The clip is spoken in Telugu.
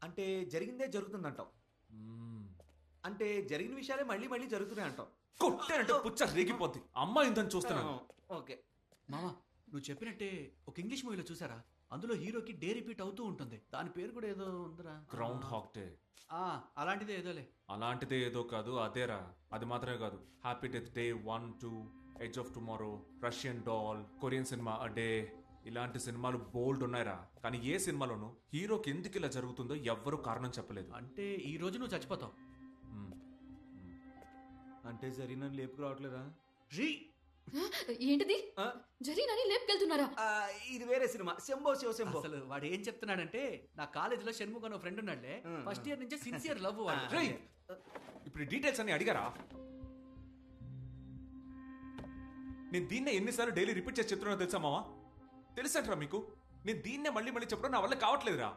అంటే జరిగిందే జరుగుతుందంటావు. అంటే జరిగిన విషయాలే మళ్ళీ మళ్ళీ జరుగుతున్నాయి అంటావు. కొట్టానంటే పుచ్చ రేగిపోద్ది. అమ్మాయి ఉందని చూస్తున్నాను. ఓకే. మామ నువ్వు చెప్పినట్టే ఒక ఇంగ్లీష్ మూవీలో చూసారా, అందులో హీరోకి డే రిపీట్ అవుతూ ఉంటుంది. దాని పేరు కూడా ఏదో ఉందిరా. Ground hog day. అలాంటిదే ఏదోలే. అలాంటిదే ఏదో కాదు, అదేరా. అది మాత్రమే కాదు, happy death day 1, 2, edge of tomorrow, Russian doll, Korean cinema a day, ఇలాంటి సినిమాలు బోల్డ్ ఉన్నాయిరా. కానీ ఏ సినిమాలోనూ హీరోకి ఎందుకు ఇలా జరుగుతుందో ఎవ్వరూ కారణం చెప్పలేదు. అంటే ఈ రోజు నువ్వు చచ్చిపోతావు. అంటే జరిగిన లేపుకు రావట్లేదా? ఏంటిది? జరీనని లేపుకెళ్తున్నారా? ఇది వేరే సినిమా. శంభో శివ శంభో. అసలు వాడు ఏం చెప్తున్నాడంటే, నా కాలేజీలో షణ్ముఖ్ అనే ఫ్రెండ్ ఉన్నాడులే, ఫస్ట్ ఇయర్ నుంచే సిన్సియర్ లవ్. ఇప్పుడు డీటెయిల్స్ అన్ని అడిగారా? నేను దీన్నే ఎన్నిసార్లు డైలీ రిపీట్ చేసి చెప్తున్నా తెలుసా మావా? తెలుసంటారా మీకు? నేను దీన్నే మళ్ళీ మళ్ళీ చెప్పడం నా వల్ల కావట్లేదురా.